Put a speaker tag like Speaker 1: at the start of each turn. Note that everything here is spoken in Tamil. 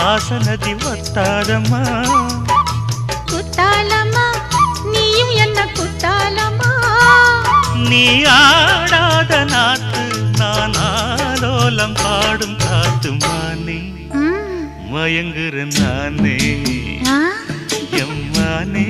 Speaker 1: ஆசனதி வத்தாதம்மா
Speaker 2: குத்தாலம்மா நீயும் என்ன குத்தாலம்மா
Speaker 1: நீ ஆடாத நாத்து நான் ஆலோலம் பாடும் காத்துமானே மயங்குற நானே எம்மானே